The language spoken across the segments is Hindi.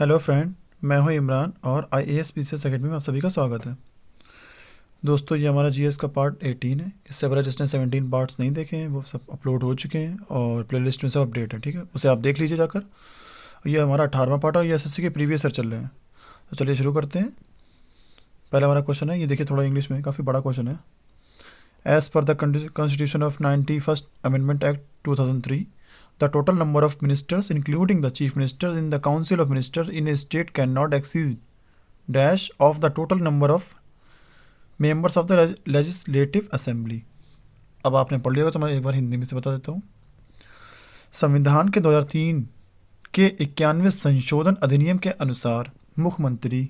हेलो फ्रेंड, मैं हूं इमरान और IAS PCS अकेडमी में आप सभी का स्वागत है। दोस्तों, ये हमारा जीएस का पार्ट 18 है। इससे पहले जिसने 17 पार्ट्स नहीं देखे हैं वो सब अपलोड हो चुके हैं और प्लेलिस्ट में सब अपडेट है, ठीक है, उसे आप देख लीजिए जाकर। ये हमारा 18वां पार्ट है और ये SSC के प्रीवियस ईयर चल रहे हैं। तो चलिए शुरू करते हैं। पहला हमारा क्वेश्चन है, ये देखिए थोड़ा इंग्लिश में, काफ़ी बड़ा क्वेश्चन है। As per the constitution of 91st amendment act 2003, the total number of ministers, including the chief ministers in the council of ministers in a state, cannot exceed dash of the total number of members of the legislative assembly। अब आपने पढ़ लिया होगा तो मैं एक बार हिंदी में से बता देता हूँ। संविधान के 2003 के 91वें संशोधन अधिनियम के अनुसार मुख्यमंत्री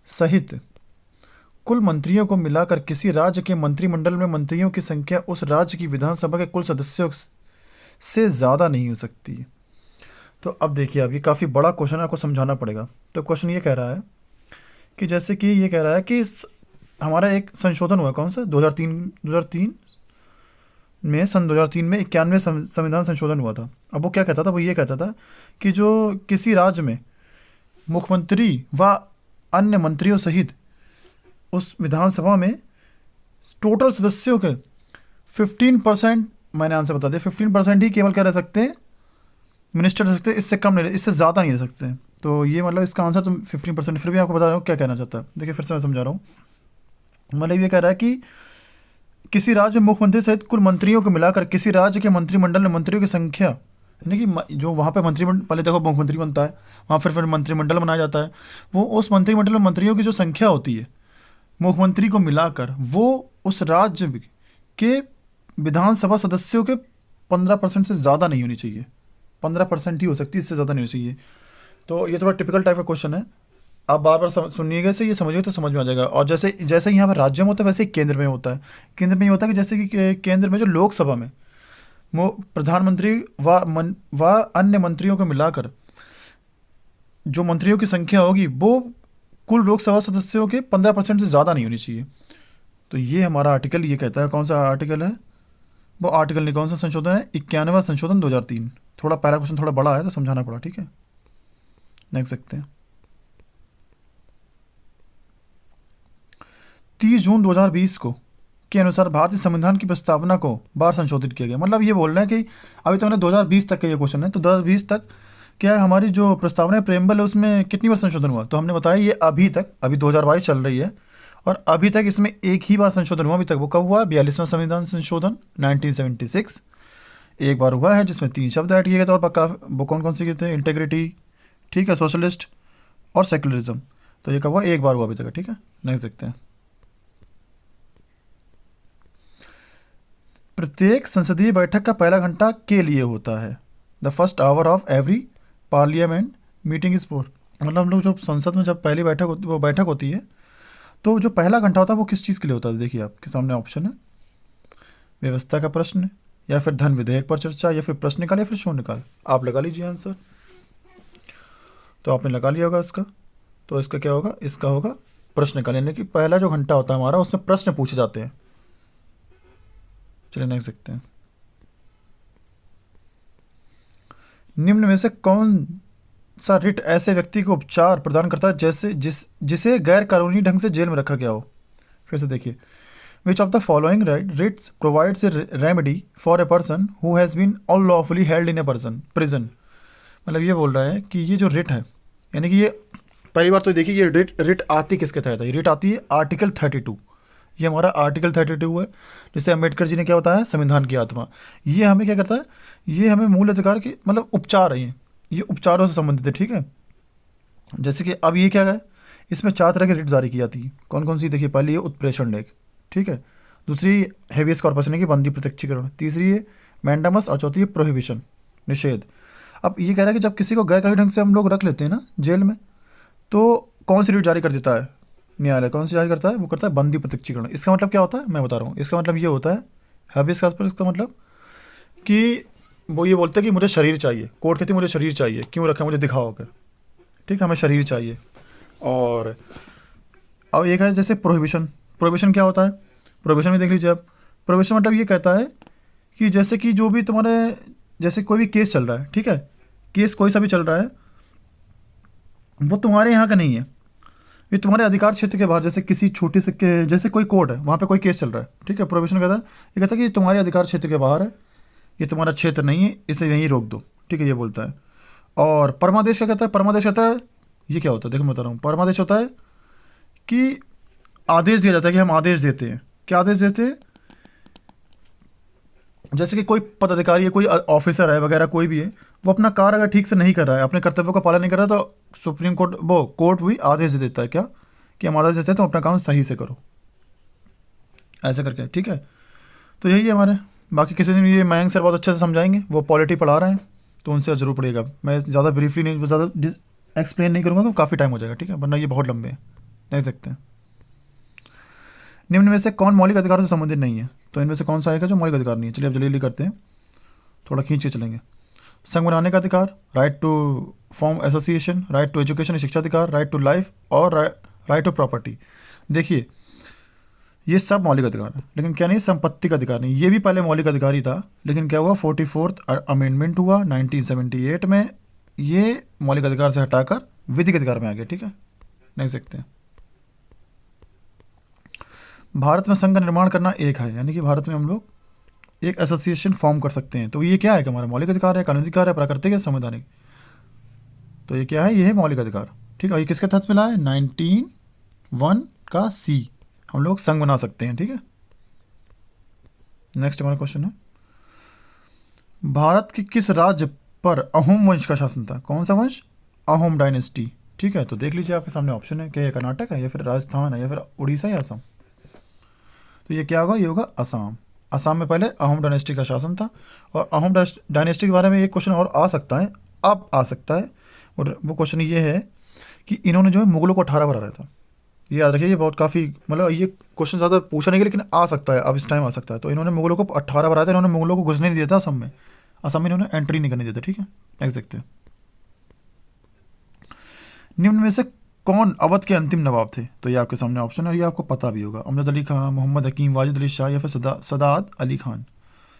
सहित कुल मंत्रियों को मिलाकर किसी राज्य के मंत्रिमंडल में मंत्रियों की संख्या उस राज्य की विधानसभा के कुल सदस्यों से ज़्यादा नहीं हो सकती। तो अब देखिए, अब ये काफ़ी बड़ा क्वेश्चन आपको समझाना पड़ेगा। तो क्वेश्चन ये कह रहा है कि जैसे कि ये कह रहा है कि हमारा एक संशोधन हुआ, कौन सा, 2003 में, सन 2003 में 91वें संविधान संशोधन हुआ था। अब वो क्या कहता था, वो ये कहता था कि जो किसी राज्य में मुख्यमंत्री व अन्य मंत्रियों सहित उस विधानसभा में टोटल सदस्यों के 15%, मैंने आंसर बता दिया, 15% ही केवल क्या रह सकते हैं, मिनिस्टर रह सकते हैं। इससे कम नहीं, इससे ज़्यादा नहीं रह सकते। तो ये मतलब इसका आंसर तो 15%। फिर भी आपको बता रहा हूँ क्या कहना चाहता है। देखिए फिर से मैं समझा रहा हूँ। मतलब ये कह रहा है कि किसी राज्य में मुख्यमंत्री सहित कुल मंत्रियों को मिलाकर किसी राज्य के मंत्रिमंडल में मंत्रियों की संख्या, यानी कि जो वहाँ पे मंत्रिमंडल, पहले देखो मुख्यमंत्री बनता है, वहाँ फिर मंत्रिमंडल बनाया जाता है, वो उस मंत्रिमंडल में मंत्रियों की जो संख्या होती है मुख्यमंत्री को मिलाकर, वो उस राज्य के विधानसभा सदस्यों के 15% से ज़्यादा नहीं होनी चाहिए। 15% ही हो सकती है, इससे ज़्यादा नहीं होनी चाहिए। तो ये थोड़ा टिपिकल टाइप का क्वेश्चन है। आप बार बार सुनिएगा, से ये समझिए तो समझ में आ जाएगा। और जैसे जैसे यहाँ पर राज्य में होता है वैसे ही केंद्र में होता है। केंद्र में ये होता है कि जैसे कि केंद्र में जो लोकसभा में प्रधानमंत्री व अन्य मंत्रियों को मिलाकर जो मंत्रियों की संख्या होगी वो कुल लोकसभा सदस्यों के 15% से ज़्यादा नहीं होनी चाहिए। तो ये हमारा आर्टिकल ये कहता है। कौन सा आर्टिकल है वो? आर्टिकल नहीं, कौन सा संशोधन है? 91वां संशोधन 2003। थोड़ा पहला क्वेश्चन थोड़ा बड़ा है तो समझाना पड़ा, ठीक है। नेक्स्ट देखते हैं। 30 जून 2020 को के अनुसार भारतीय संविधान की प्रस्तावना को बार संशोधित किया गया। मतलब ये बोल रहे हैं कि अभी तक तो 2020 तक का ये क्वेश्चन है, तो 2020 तक क्या है, हमारी जो प्रस्तावना प्रेमबल है उसमें कितनी बार संशोधन हुआ? तो हमने बताया ये अभी 2022 चल रही है और अभी तक इसमें एक ही बार संशोधन हुआ। अभी तक वो कब हुआ? 42वां संविधान संशोधन 1976 एक बार हुआ है, जिसमें 3 शब्द ऐड किए गए थे। और पक्का वो कौन कौन से थे? इंटेग्रिटी, ठीक है, सोशलिस्ट और सेकुलरिज्म। तो ये कब हुआ? एक बार हुआ अभी तक, ठीक है। नेक्स्ट देखते हैं। प्रत्येक संसदीय बैठक का पहला घंटा के लिए होता है। The first hour of every parliament meeting is for, मतलब हम लोग जो संसद में जब पहली बैठक होती है तो जो पहला घंटा होता है वो किस चीज़ के लिए होता है? देखिए आपके सामने ऑप्शन है, व्यवस्था का प्रश्न, या फिर धन विधेयक पर चर्चा, या फिर प्रश्नकाल, या फिर शून्यकाल। आप लगा लीजिए आंसर। तो आपने लगा लिया होगा इसका। तो इसका क्या होगा? इसका होगा प्रश्नकाल, यानी कि पहला जो घंटा होता है हमारा उसमें प्रश्न पूछे जाते हैं। चलिए नेक्स्ट देखते हैं। निम्न में से कौन सा रिट ऐसे व्यक्ति को उपचार प्रदान करता है जिसे गैर कानूनी ढंग से जेल में रखा गया हो? फिर से देखिए, which of the following writs provides a remedy for a person who has been unlawfully held in a prison. मतलब ये बोल रहा है कि ये जो रिट है, यानी कि ये पहली बार तो देखिए ये रिट आती किसके तहत है? ये रिट आती है आर्टिकल 32। ये हमारा आर्टिकल 32 है, जिसे अम्बेडकर जी ने क्या बताया? संविधान की आत्मा। ये हमें क्या करता है? ये हमें मूल अधिकार की, मतलब उपचार है, ये उपचारों से संबंधित है, ठीक है। जैसे कि अब ये क्या है, इसमें 4 तरह की रिट जारी की जाती है। कौन कौन सी? देखिए, पहली है उत्प्रेषण लेख, ठीक है। दूसरी हेवियस कॉर्पस यानी कि बंदी प्रत्यक्षीकरण। तीसरी है मैंडामस और चौथी है प्रोहिबिशन, निषेध। अब ये कह रहा है कि जब किसी को गैर कानूनी ढंग से हम लोग रख लेते हैं ना जेल में, तो कौन सी रिट जारी कर देता है न्यायालय? कौन सी जारी करता है? वो करता है बंदी प्रत्यक्षीकरण। इसका मतलब क्या होता है मैं बता रहा हूँ। इसका मतलब ये होता है हैबियस कॉर्पस का मतलब कि वो ये बोलते हैं कि मुझे शरीर चाहिए। कोर्ट कहती है मुझे शरीर चाहिए, क्यों रखा? मुझे दिखाओ कर, ठीक है, हमें शरीर चाहिए। और अब एक है जैसे प्रोहिबिशन क्या होता है? प्रोहिबिशन में देख लीजिए आप। प्रोहिबिशन मतलब ये कहता है कि जैसे कि जो भी तुम्हारे जैसे कोई भी केस चल रहा है, ठीक है, केस कोई सा भी चल रहा है, वो तुम्हारे यहाँ का नहीं है, ये तुम्हारे अधिकार क्षेत्र के बाहर, जैसे किसी छोटी से जैसे कोई कोर्ट है, वहाँ पे कोई केस चल रहा है, ठीक है, प्रोहिबिशन कहता है, ये कहता है कि ये तुम्हारे अधिकार क्षेत्र के बाहर है, ये तुम्हारा क्षेत्र नहीं है, इसे यहीं रोक दो, ठीक है, ये बोलता है। और परमादेश क्या कहता है? परमादेश कहता है, ये क्या होता है देखो मैं बता रहा हूँ, परमादेश होता है कि आदेश दिया जाता है, कि हम आदेश देते हैं। क्या आदेश देते हैं? जैसे कि कोई पदाधिकारी है, कोई ऑफिसर है वगैरह, कोई भी है, वो अपना कार्य अगर ठीक से नहीं कर रहा है, अपने कर्तव्यों का पालन नहीं कर रहा, तो सुप्रीम कोर्ट, वो कोर्ट भी आदेश दे देता है, क्या, कि हम आदेश देते हैं, तुम अपना काम सही से करो, ऐसे करके, ठीक है। तो यही है हमारे। बाकी किसी दिन ये मयंक सर बहुत अच्छे से समझाएंगे, वो पॉलिटी पढ़ा रहे हैं, तो उनसे ज़रूर पड़ेगा। मैं ज़्यादा ब्रीफली नहीं, ज़्यादा एक्सप्लेन नहीं करूँगा, क्योंकि काफ़ी टाइम हो जाएगा, ठीक है, वरना ये बहुत लंबे हैं, देख सकते हैं। निम्न में से कौन मौलिक अधिकारों से संबंधित नहीं है? तो इनमें से कौन सा आएगा जो मौलिक अधिकार नहीं है? चलिए अब जल्दी करते हैं, थोड़ा खींच के चलेंगे। संघ बनाने का अधिकार, right to form association, right to education शिक्षा अधिकार, राइट टू लाइफ, और राइट टू प्रॉपर्टी। देखिए ये सब मौलिक अधिकार है, लेकिन क्या नहीं, संपत्ति का अधिकार नहीं। ये भी पहले मौलिक अधिकार ही था, लेकिन क्या हुआ, 44th अमेंडमेंट हुआ 1978 में, ये मौलिक अधिकार से हटाकर विधिक अधिकार में आ गया, ठीक है, देख सकते हैं। भारत में संघ का निर्माण करना एक है, यानी कि भारत में हम लोग एक एसोसिएशन फॉर्म कर सकते हैं। तो ये क्या है कि हमारा मौलिक अधिकार है, कानूनी अधिकार है, प्राकृतिक है, संवैधानिक। तो ये क्या है? ये है मौलिक अधिकार, ठीक है। ये किसके तहत मिला है? 19(1) का सी, हम लोग संघ बना सकते हैं, ठीक है। नेक्स्ट हमारा क्वेश्चन है, भारत के किस राज्य पर अहोम वंश का शासन था? कौन सा वंश? अहोम डायनेस्टी, ठीक है। तो देख लीजिए आपके सामने ऑप्शन है, क्या ये कर्नाटक है, या फिर राजस्थान है, या फिर उड़ीसा, या असम। तो ये क्या होगा? ये होगा असम। असम में पहले अहोम डायनेस्टी का शासन था। और अहोम डायनेस्टी के बारे में एक क्वेश्चन और आ सकता है, अब आ सकता है, और वो क्वेश्चन ये है कि इन्होंने जो है मुगलों को 18 बार हराया था। ये याद रखिए, ये बहुत काफ़ी, मतलब ये क्वेश्चन ज़्यादा पूछा नहीं गया, लेकिन आ सकता है, अब इस टाइम आ सकता है। तो इन्होंने मुगलों को 18 बार हराया था, इन्होंने मुगलों को घुसने नहीं दिया था असम में, असम में इन्होंने एंट्री नहीं करने दिया था, ठीक है, देख सकते हैं। निम्न में से कौन अवध के अंतिम नवाब थे? तो ये आपके सामने ऑप्शन है, और ये आपको पता भी होगा, अमजद अली खान, मोहम्मद हकीम, वाजिद अली शाह, या फिर सदात अली खान,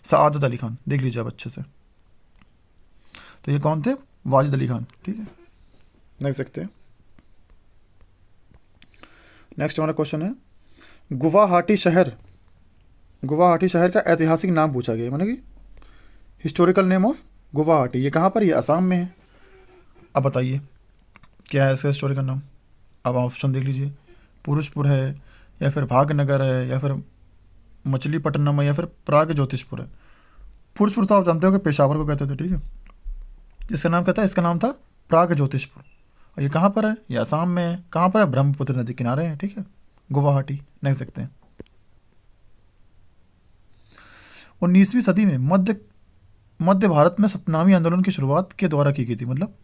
सआदत अली खान। देख लीजिए आप अच्छे से। तो ये कौन थे? वाजिद अली खान, ठीक है, देख सकते हैं। नेक्स्ट हमारा क्वेश्चन है, गुवाहाटी शहर का ऐतिहासिक नाम पूछा गया, माने कि हिस्टोरिकल नेम ऑफ गुवाहाटी, ये कहाँ पर? ये असम में है। अब बताइए क्या है इसका हिस्टोरिकल नाम? अब ऑप्शन देख लीजिए, पुरुषपुर है, या फिर भागनगर है, या फिर मछलीपट्टनम है, या फिर प्राग ज्योतिषपुर है। पुरुषपुर तो आप जानते हो कि पेशावर को कहते थे, ठीक है। इसका नाम कहता है, इसका नाम था प्राग ज्योतिषपुर। और ये कहाँ पर है? ये असम में है। कहाँ पर है? ब्रह्मपुत्र नदी किनारे है, ठीक है, गुवाहाटी, देख सकते हैं। 19वीं सदी में मध्य भारत में सतनामी आंदोलन की शुरुआत के द्वारा की गई थी, मतलब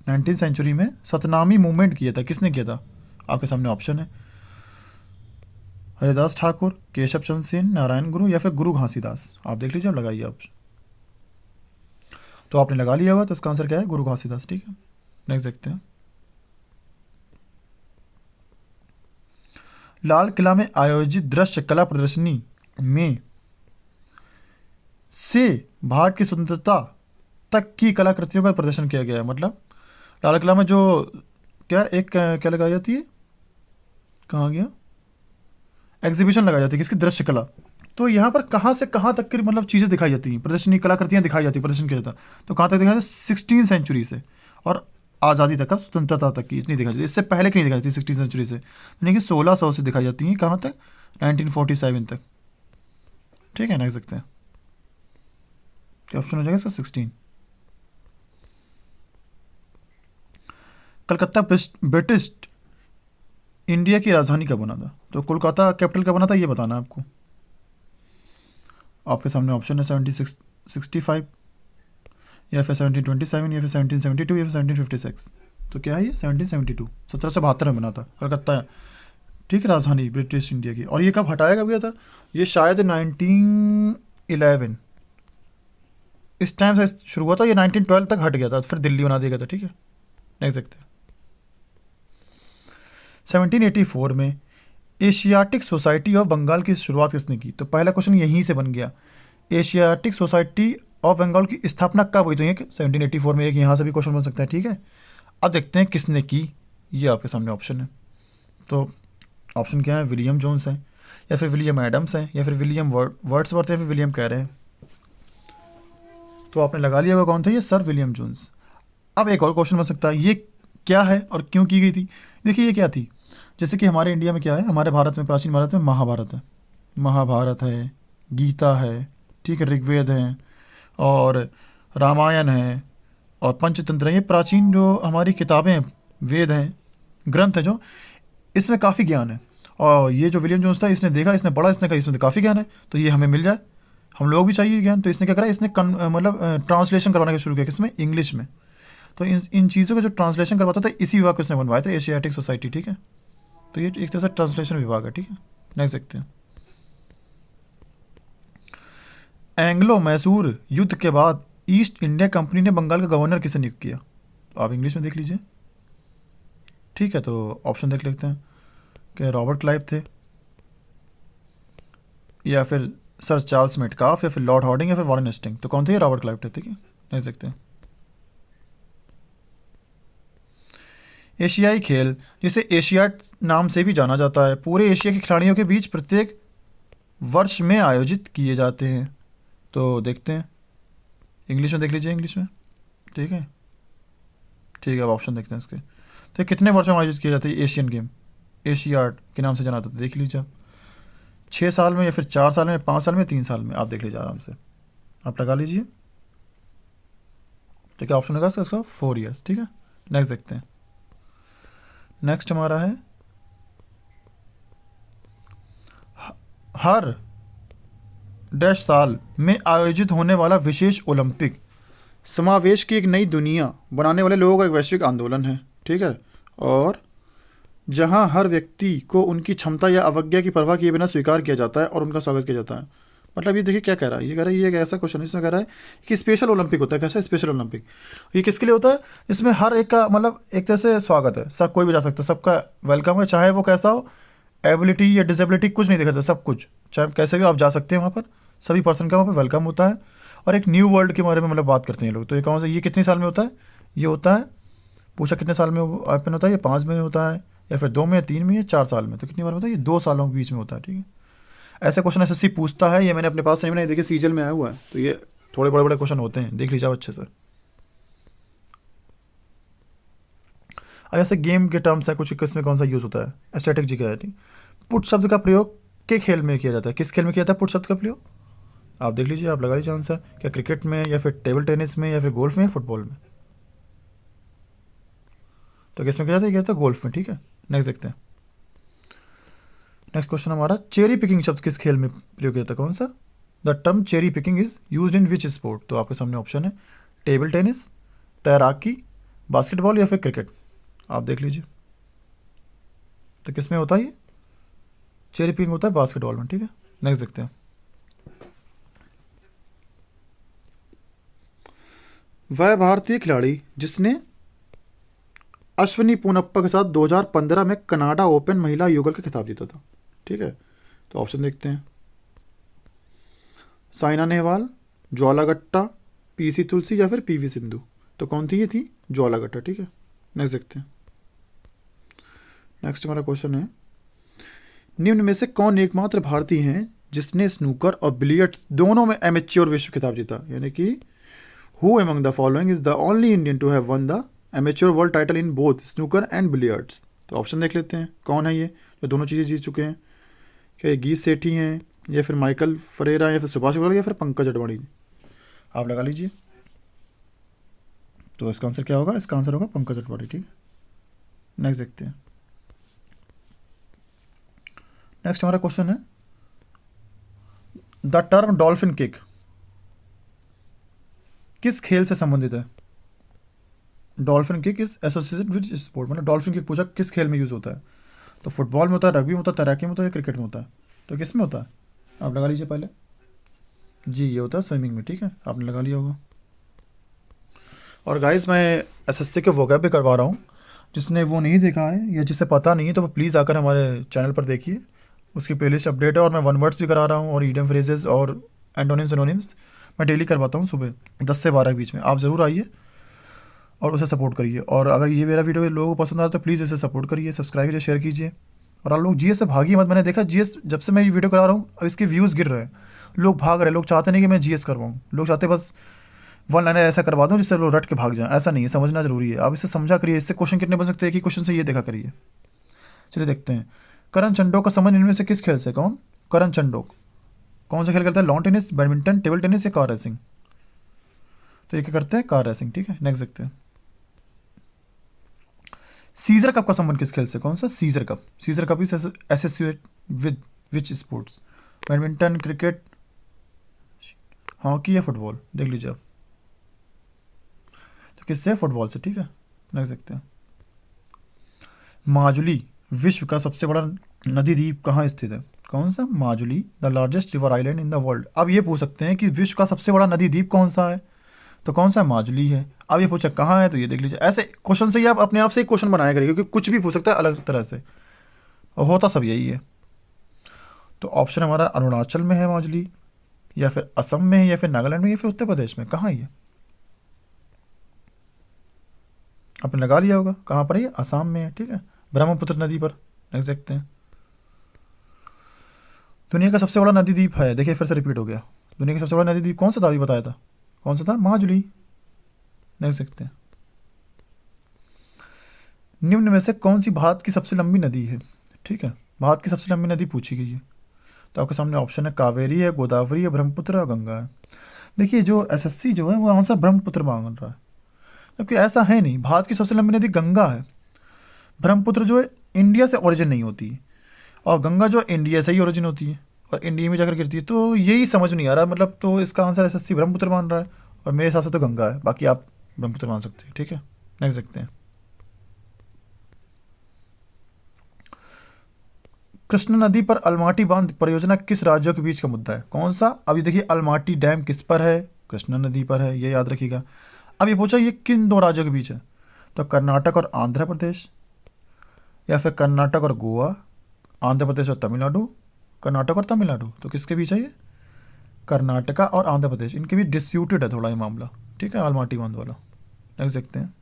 19th सेंचुरी में सतनामी मूवमेंट किया था। किसने किया था? आपके सामने ऑप्शन है, हरिदास ठाकुर, केशव चंद्र सेन, नारायण गुरु, या फिर गुरु घासीदास। आप देख लीजिए, आप लगाइए आप। तो आपने लगा लिया होगा, तो इसका आंसर क्या है? गुरु घासीदास, ठीक है, देख सकते हैं। लाल किला में आयोजित दृश्य कला प्रदर्शनी में से भारत की स्वतंत्रता तक की कलाकृतियों का प्रदर्शन किया गया है। मतलब लाल किला में जो क्या लगाई जाती है, कहाँ गया, एग्जीबिशन लगाई जाती है, किसकी? दृश्य कला। तो यहाँ पर कहाँ से कहाँ तक की मतलब चीज़ें दिखाई जाती हैं, प्रदर्शनी कलाकृतियाँ दिखाई जाती, प्रदर्शन किया जाता। तो कहाँ तक दिखाई जाती? 16th सेंचुरी से और आज़ादी तक, स्वतंत्रता तक की इतनी दिखाई जाती है। इससे पहले की नहीं दिखाई जाती 16th सेंचुरी से, यानी कि 1600 से दिखाई जाती हैं। कहाँ तक? 1947 तक, ठीक है, देख सकते हैं। क्या ऑप्शन हो जाएगा इसका? 16। कलकत्ता ब्रिटिश इंडिया की राजधानी कब बना था? तो कोलकाता कैपिटल कब बना था, ये बताना है आपको। आपके सामने ऑप्शन है 1765, या फिर 1727, या फिर 1772, या फिर 1756। तो क्या है ये? 1772, 1772 में बना था कलकत्ता, ठीक है, राजधानी ब्रिटिश इंडिया की। और ये कब हटाया गया था? ये शायद 1911 इस टाइम से शुरू हुआ था, ये 1912 तक हट गया था, फिर दिल्ली बना दिया गया था, ठीक है, देख सकते हैं। 1784 में एशियाटिक सोसाइटी ऑफ बंगाल की शुरुआत किसने की? तो पहला क्वेश्चन यहीं से बन गया, एशियाटिक सोसाइटी ऑफ बंगाल की स्थापना कब हुई? तो ये 1784 में, एक यहाँ से भी क्वेश्चन बन सकता है, ठीक है। अब देखते हैं किसने की, ये आपके सामने ऑप्शन है। तो ऑप्शन क्या है? विलियम जोन्स है, या फिर विलियम एडम्स है, या फिर विलियम वर्ड्सवर्थ है, या फिर विलियम कैरे हैं। तो आपने लगा लिया होगा कौन था ये, सर विलियम जोन्स। अब एक और क्वेश्चन बन सकता है, ये क्या है और क्यों की गई थी? देखिए ये क्या थी, जैसे कि हमारे इंडिया में क्या है, हमारे भारत में, प्राचीन भारत में महाभारत है, महाभारत है, गीता है, ठीक है, ऋग्वेद है, और रामायण है, और पंचतंत्र है। ये प्राचीन जो हमारी किताबें हैं, वेद हैं, ग्रंथ है, जो इसमें काफ़ी ज्ञान है। और ये जो विलियम जोन्स था, इसने देखा, इसने पढ़ा, इसने कहा इसमें तो काफ़ी ज्ञान है, तो ये हमें मिल जाए, हम लोग भी चाहिए ज्ञान। तो इसने क्या करा, इसने मतलब ट्रांसलेशन करवाना शुरू किया, किसमें? इंग्लिश में। तो इन चीज़ों का जो ट्रांसलेशन करवाता था, इसी विभाग को इसने बनवाया था, एशियाटिक सोसाइटी, ठीक है। तो ये एक तरह से ट्रांसलेशन विभाग है, ठीक है। नेक्स्ट देखते हैं। एंग्लो मैसूर युद्ध के बाद ईस्ट इंडिया कंपनी ने बंगाल का गवर्नर किसे नियुक्त किया? तो आप इंग्लिश में देख लीजिए, ठीक है। तो ऑप्शन देख लेते हैं कि रॉबर्ट क्लाइव थे, या फिर सर चार्ल्स मेटकाफ, या फिर लॉर्ड हॉर्डिंग, या फिर वॉरेन हेस्टिंग। तो कौन थे? रॉबर्ट क्लाइव थे, ठीक है। नेक्स्ट देखते हैं। एशियाई खेल, जिसे एशियाड नाम से भी जाना जाता है, पूरे एशिया के खिलाड़ियों के बीच प्रत्येक वर्ष में आयोजित किए जाते हैं। तो देखते हैं, इंग्लिश में देख लीजिए, इंग्लिश में, ठीक है, ठीक है। अब ऑप्शन देखते हैं इसके। तो कितने वर्षों में आयोजित किए जाते हैं एशियन गेम? एशियाड के नाम से जाना जाता है, देख लीजिए आप। 6 साल में, या फिर 4 साल में, 5 साल में, 3 साल में, आप देख लीजिए आराम से, आप लगा लीजिए। तो क्या ऑप्शन होगा इसका? 4 ईयर्स, ठीक है। नेक्स्ट देखते हैं। नेक्स्ट हमारा है, हर डैश साल में आयोजित होने वाला विशेष ओलंपिक समावेश की एक नई दुनिया बनाने वाले लोगों का एक वैश्विक आंदोलन है, ठीक है। और जहां हर व्यक्ति को उनकी क्षमता या अवज्ञा की परवाह किए बिना स्वीकार किया जाता है और उनका स्वागत किया जाता है। मतलब ये देखिए क्या कह रहा है, ये कह रहा है, ये एक ऐसा क्वेश्चन है इसमें कह रहा है कि स्पेशल ओलंपिक होता है। कैसा स्पेशल ओलंपिक? ये किसके लिए होता है? इसमें हर एक का मतलब एक तरह से स्वागत है, सब कोई भी जा सकता है, सबका वेलकम है, चाहे वो कैसा हो, एबिलिटी या डिसेबिलिटी कुछ नहीं देखा जाता, सब कुछ, चाहे कैसे भी आप जा सकते हैं वहाँ पर, सभी पर्सन का वहाँ पर वेलकम होता है। और एक न्यू वर्ल्ड के बारे में मतलब बात करते हैं लोग। तो ये कौन सा, ये कितने साल में होता है? ये होता है, पूछा कितने साल में ओपन होता है? ये 5 में होता है, या फिर 2 में, या 3 में, या 4 साल में। तो कितनी बार होता है? ये 2 सालों के बीच में होता है, ठीक है। ऐसे क्वेश्चन एसएससी पूछता है, ये मैंने अपने पास नहीं बनाई, देखिए सीजल में आया हुआ है। तो ये थोड़े बड़े बड़े क्वेश्चन होते हैं, देख लीजिए आप अच्छे से। अब ऐसे गेम के टर्म्स है कुछ, किसमें कौन सा यूज़ होता है? स्ट्रेटेजी का है, ठीक। पुट शब्द का प्रयोग के खेल में किया जाता है, किस खेल में किया जाता है पुट शब्द का प्रयोग? आप देख लीजिए, आप लगा लीजिए आंसर। क्या क्रिकेट में, या फिर टेबल टेनिस में, या फिर गोल्फ में, या फुटबॉल में? तो किस में किया जाता है? किया जाता है गोल्फ में, ठीक है। नेक्स्ट देखते हैं। नेक्स्ट क्वेश्चन हमारा, चेरी पिकिंग शब्द किस खेल में प्रयोग किया जाता है? कौन सा? The term cherry picking is used in which sport? तो आपके सामने ऑप्शन है, टेबल टेनिस, तैराकी, बास्केटबॉल, या फिर क्रिकेट। आप देख लीजिए, तो किस में होता है ये? चेरी पिकिंग होता है बास्केटबॉल में, ठीक है। नेक्स्ट देखते हैं। वह भारतीय खिलाड़ी जिसने अश्विनी पोनप्पा के साथ 2015 में कनाडा ओपन महिला युगल का खिताब जीता था, ठीक है। तो ऑप्शन देखते हैं, साइना नेहवाल, ज्वाला गट्टा, पीसी तुलसी, या फिर पीवी सिंधु। तो कौन थी? ये थी ज्वाला गट्टा, ठीक है। नेक्स्ट देखते हैं। नेक्स्ट हमारा क्वेश्चन है, निम्न में से कौन एकमात्र भारतीय हैं जिसने स्नूकर और बिलियर्ड्स दोनों में एमेच्योर विश्व खिताब जीता? यानी कि who among the following is the only Indian to have won the amateur world title in both snooker and billiards? तो ऑप्शन देख लेते हैं, कौन है ये जो दोनों चीज़ें जीत चुके हैं? क्या ये गीत सेठी हैं, या फिर माइकल फरेरा, या फिर सुभाष अग्रवाल, या फिर पंकज अडवाणी? आप लगा लीजिए। तो इसका आंसर क्या होगा? इसका आंसर होगा पंकज अडवाणी, ठीक है। नेक्स्ट देखते हैं। नेक्स्ट हमारा क्वेश्चन है, द टर्म डॉल्फिन किक किस खेल से संबंधित है? Dolphin kick is associated with sport, मतलब डॉल्फिन किक पूछा किस खेल में यूज़ होता है? तो फुटबॉल में होता है, रग्बी में होता है, तैराकी में होता है, या क्रिकेट में होता है? तो किस में होता है? आप लगा लीजिए पहले। जी, ये होता है स्विमिंग में, ठीक है, आपने लगा लिया होगा। और गाइस, मैं एसएससी के वोकैब भी करवा रहा हूँ, जिसने वो नहीं देखा है या जिसे पता नहीं है तो वो प्लीज़ आकर हमारे चैनल पर देखिए, उसकी प्लेलिस्ट अपडेट है। और मैं वन वर्ड्स भी करा रहा हूँ, और ईडियम फ्रेजेस और एंटोनिम्स सिनोनिम्स मैं डेली करवाता हूँ सुबह 10 से 12 के बीच में। आप ज़रूर आइए और उसे सपोर्ट करिए। और अगर ये मेरा वीडियो लोगों को पसंद आ रहा है तो प्लीज़ इसे सपोर्ट करिए, सब्सक्राइब कीजिए, शेयर कीजिए। और आप लोग जीएस से भागिए मत। मैंने देखा जीएस जब से मैं ये वीडियो करा रहा हूँ अब इसके व्यूज़ गिर रहे हैं, लोग भाग रहे हैं। लोग चाहते नहीं कि मैं जीएस करवाऊँ, लोग चाहते बस वन लाइनर ऐसा करवा दूँ जिससे लोग रट के भाग जाएं। ऐसा नहीं है, समझना जरूरी है। आप इसे समझा करिए, इससे क्वेश्चन कितने बन सकते हैं कि क्वेश्चन से ये देखा करिए। चलिए देखते हैं। करण चंडोक का संबंध इनमें से किस खेल से? कौन? करण चंडोक कौन सा खेल करता है? Lawn tennis, badminton, table tennis या कार रेसिंग? तो ये क्या करते हैं? Car racing. ठीक है, नेक्स्ट देखते हैं। सीजर कप का संबंध किस खेल से? कौन सा? Caesar cup. Caesar cup is associate with which sports? Badminton, cricket, hockey या फुटबॉल? देख लीजिए आप। तो किससे? फुटबॉल से। ठीक है, नेक्स्ट देखते हैं। माजुली विश्व का सबसे बड़ा नदी द्वीप कहाँ स्थित है? कौन सा? Majuli, the largest river island in the world. अब ये पूछ सकते हैं कि विश्व का सबसे बड़ा नदी द्वीप कौन सा है? तो कौन सा? माजुली है। अब ये पूछा कहाँ है, तो ये देख लीजिए। ऐसे क्वेश्चन से ही आप अपने आप से एक क्वेश्चन बनाया करिए, क्योंकि कुछ भी पूछ सकता है अलग तरह से, और होता सब यही है। तो ऑप्शन हमारा अरुणाचल में है माजुली, या फिर असम में है, या फिर नागालैंड में, या फिर उत्तर प्रदेश में। कहाँ है ये? आपने लगा लिया होगा कहाँ पर है ये? असम में है। ठीक है, ब्रह्मपुत्र नदी पर। नेक्स्ट देखते हैं। दुनिया का सबसे बड़ा नदी द्वीप है, देखिए फिर से रिपीट हो गया। दुनिया का सबसे बड़ा नदी द्वीप कौन सा था? अभी बताया था। कौन सा था? माजुली। नेक्स्ट देखते हैं। निम्न में से कौन सी भारत की सबसे लंबी नदी है? ठीक है, भारत की सबसे लंबी नदी पूछी गई है। तो आपके सामने ऑप्शन है कावेरी है, गोदावरी है, ब्रह्मपुत्र और गंगा है। देखिए जो एसएससी जो है वो आंसर ब्रह्मपुत्र मांग रहा है, जबकि ऐसा है नहीं। भारत की सबसे लंबी नदी गंगा है। ब्रह्मपुत्र जो है इंडिया से ओरिजिन नहीं होती है, और गंगा जो इंडिया से ही ओरिजिन होती है और इंडिया में जाकर गिरती है। तो यही समझ नहीं आ रहा मतलब। तो इसका आंसर एसएससी ब्रह्मपुत्र मान रहा है, और मेरे हिसाब से तो गंगा है। बाकी आप ब्रह्मपुत्र मान सकते हैं। ठीक है, नेक्स्ट देखते हैं। कृष्णा नदी पर अलमाटी बांध परियोजना किस राज्यों के बीच का मुद्दा है? कौन सा? अभी देखिए अलमाटी डैम किस पर है? कृष्णा नदी पर है, ये याद रखिएगा। अब ये पूछा ये किन दो राज्यों के बीच है? तो कर्नाटक और आंध्र प्रदेश, या फिर कर्नाटक और गोवा, आंध्र प्रदेश और तमिलनाडु, कर्नाटक और तमिलनाडु। तो किसके बीच है ये? कर्नाटका और आंध्र प्रदेश, इनके बीच डिस्प्यूटेड है थोड़ा ये मामला। ठीक है, अलमाटी बांध वाला। नेक्स्ट देखते हैं।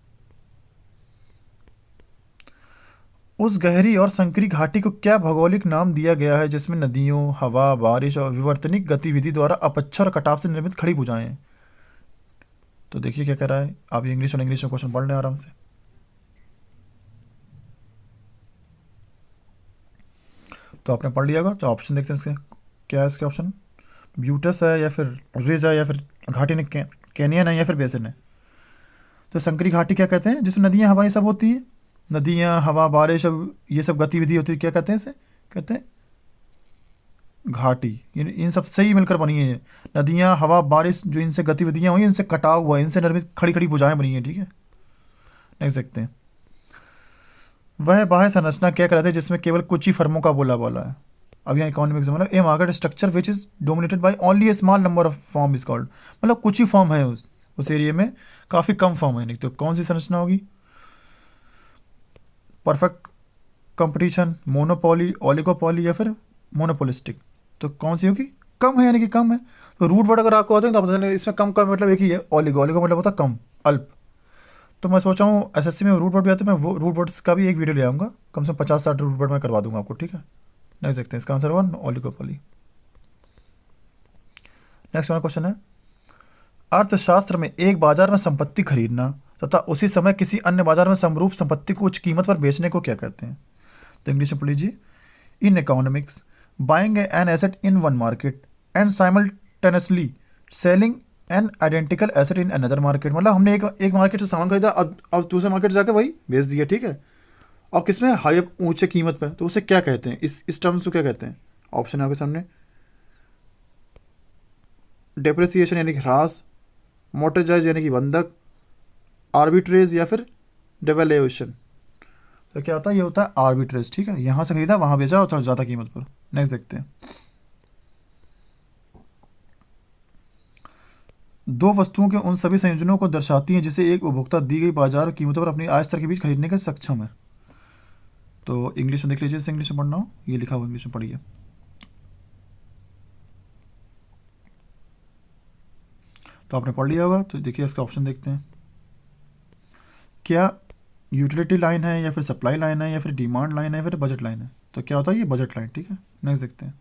उस गहरी और संकरी घाटी को क्या भौगोलिक नाम दिया गया है जिसमें नदियों, हवा, बारिश और विवर्तनिक गतिविधि द्वारा अपच्छर और कटाव से निर्मित खड़ी भुजाएं हैं? तो देखिए क्या कह रहा है। आप इंग्लिश और इंग्लिश में क्वेश्चन पढ़ लें आराम से। तो आपने पढ़ लिया होगा। तो ऑप्शन देखते हैं इसके, क्या है इसके ऑप्शन? ब्यूटस है, या फिर रिज है, या फिर घाटी ने कैनियन है, या फिर बेसिन है। तो संकरी घाटी क्या कहते हैं? जिसमें नदियाँ, हवा, ये सब होती है। नदियाँ, हवा, बारिश और ये सब गतिविधि होती है, क्या कहते हैं इसे? कहते हैं घाटी। इन सब से ही मिलकर बनी है ये। नदियाँ, हवा, बारिश, जो इनसे गतिविधियाँ हुई, इनसे कटाव हुआ, इनसे निर्मित खड़ी खड़ी भुजाएं बनी हैं। ठीक है, नेक्स्ट देखते हैं। वह बाह्य संरचना क्या कहते हैं जिसमें केवल कुछ ही फर्मों का बोला बोला है? अब यहाँ इकोनॉमिक मतलब a market structure which is dominated by only a small number of form is called. मतलब कुछ ही फॉर्म है उस एरिया में, काफ़ी कम फॉर्म है। नहीं तो कौन सी संरचना होगी? परफेक्ट कंपटीशन, मोनोपोली, ओलिगोपोली, या फिर मोनोपोलिस्टिक। तो कौन सी होगी? कम है, यानी कि कम है। तो रूट वर्ड अगर आपको आते हैं तो आप बता दें इसमें कम का मतलब एक ही है, ओलिगो। ओलिगो मतलब होता है कम, अल्प। तो मैं सोचा हूँ एसएससी में रूट वर्ड भी आते हैं, मैं वो रूट वर्ड्स का भी एक वीडियो ले आऊँगा। कम से कम 50-60 रूट वर्ड मैं करवा दूंगा आपको। ठीक है, नेक्स्ट देखते हैं। इसका आंसर हुआ ओलिगोपोली। नेक्स्ट वाला क्वेश्चन है, अर्थशास्त्र में एक बाजार में संपत्ति खरीदना तथा उसी समय किसी अन्य बाजार में समरूप संपत्ति को उच्च कीमत पर बेचने को क्या कहते हैं? तो इंग्लिश में पढ़ लीजिए। In economics, buying an asset in one market and simultaneously selling N identical asset in another market. मतलब हमने एक मार्केट से सामान खरीदा, अब दूसरे मार्केट जाकर वही बेच दिया। ठीक है, और किसमें? हाई, ऊंचे कीमत पर। तो उसे क्या कहते हैं? इस टर्म्स को क्या कहते हैं? ऑप्शन है आपके सामने। डेप्रिसिएशन यानी कि ह्रास, मोर्टगेज यानी कि बंधक, आर्बिट्रेज, या फिर डेवैल्यूएशन। तो क्या होता है? ये होता है आर्बिट्रेज। ठीक है, यहाँ से खरीदा वहाँ बेचा और थोड़ा ज़्यादा कीमत पर। नेक्स्ट देखते हैं। दो वस्तुओं के उन सभी संयोजनों को दर्शाती हैं जिसे एक उपभोक्ता दी गई बाजार कीमतों पर अपनी आय स्तर के बीच खरीदने के सक्षम है। तो इंग्लिश में देख लीजिए, इसे इंग्लिश में पढ़ना हो, ये लिखा हुआ इंग्लिश में पढ़िए। तो आपने पढ़ लिया होगा। तो देखिए इसका ऑप्शन देखते हैं, क्या यूटिलिटी लाइन है या फिर सप्लाई लाइन है या फिर डिमांड लाइन है या फिर बजट लाइन है। तो क्या होता है ये बजट लाइन, ठीक है। नेक्स्ट देखते हैं,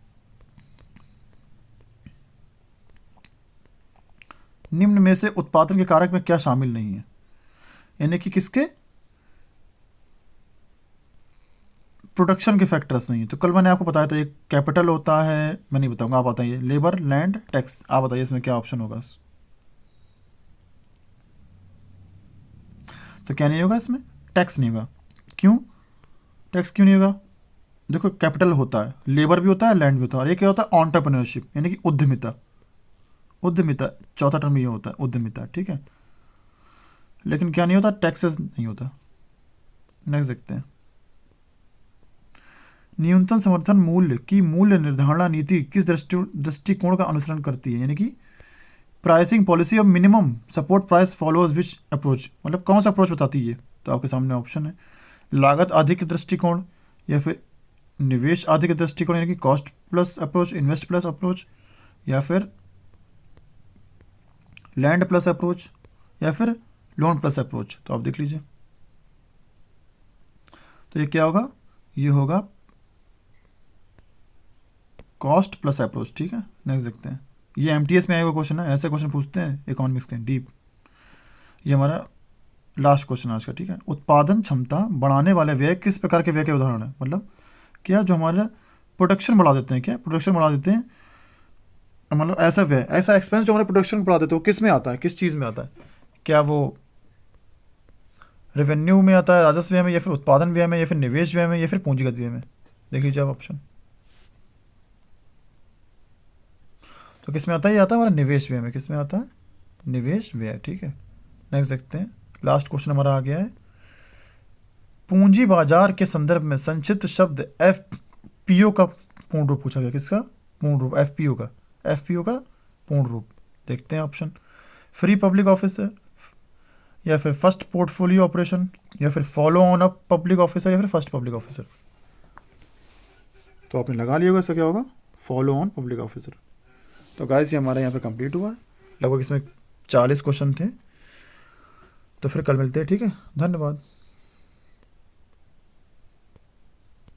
निम्न में से उत्पादन के कारक में क्या शामिल नहीं है, यानी कि किसके प्रोडक्शन के फैक्टर्स नहीं है। तो कल मैंने आपको बताया था एक कैपिटल होता है, मैं नहीं बताऊंगा, आप बताइए, लेबर, लैंड, टैक्स, आप बताइए इसमें क्या ऑप्शन होगा। तो क्या नहीं होगा इसमें, टैक्स नहीं होगा। क्यों टैक्स क्यों नहीं होगा, देखो कैपिटल होता है, लेबर भी होता है, लैंड भी होता है, और ये क्या होता है ऑन्टरप्रेन्योरशिप, यानी कि उद्यमिता। उद्यमिता चौथा टर्म ये होता है उद्यमिता, ठीक है। लेकिन क्या नहीं होता, टैक्सेस नहीं होता। नेक्स्ट देखते हैं, न्यूनतम समर्थन मूल्य की मूल्य निर्धारण नीति किस दृष्टिकोण का अनुसरण करती है, यानी कि pricing policy of minimum support price followers which approach, मतलब कौन सा अप्रोच बताती है। तो आपके सामने ऑप्शन है, लागत आधिक दृष्टिकोण, या फिर निवेश आधिक दृष्टिकोण, यानी कि cost plus approach, invest plus approach, या फिर लैंड प्लस अप्रोच, या फिर लोन प्लस अप्रोच। तो आप देख लीजिए, तो ये क्या होगा, ये होगा कॉस्ट प्लस अप्रोच, ठीक है। नेक्स्ट देखते हैं, ये एमटीएस में आया हुआ क्वेश्चन है, ऐसे क्वेश्चन पूछते हैं इकोनॉमिक्स के डीप। ये हमारा लास्ट क्वेश्चन आज का, ठीक है। उत्पादन क्षमता बढ़ाने वाले व्यय किस प्रकार के व्यय के उदाहरण है, मतलब क्या जो हमारा प्रोडक्शन बढ़ा देते हैं, क्या प्रोडक्शन बढ़ा देते हैं, मतलब ऐसा व्यय, ऐसा एक्सपेंस जो हमारे प्रोडक्शन बढ़ा देते हो, किस में आता है, किस चीज़ में आता है, क्या वो रेवेन्यू में आता है, राजस्व व्यय में, या फिर उत्पादन व्यय में, या फिर निवेश व्यय में, या फिर पूंजीगत व्यय में। देख लीजिए आप ऑप्शन, तो किस में आता है, ये आता है हमारा निवेश व्यय में, किस में आता है, निवेश व्यय, ठीक है। नेक्स्ट देखते हैं, लास्ट क्वेश्चन हमारा आ गया है, पूंजी बाजार के संदर्भ में संक्षिप्त शब्द एफपीओ का पूर्ण रूप पूछा गया, किसका पूर्ण रूप, एफपीओ का, एफपीओ का पूर्ण रूप। देखते हैं ऑप्शन, फ्री पब्लिक ऑफिसर, या फिर फर्स्ट पोर्टफोलियो ऑपरेशन, या फिर follow on up public officer, या फिर फर्स्ट पब्लिक ऑफिसर। तो आपने लगा लिया होगा इसका क्या होगा, फॉलो ऑन पब्लिक ऑफिसर। तो गाइस ये हमारे यहाँ पे कंप्लीट हुआ है, लगभग इसमें 40 क्वेश्चन थे। तो फिर कल मिलते हैं, ठीक है, धन्यवाद।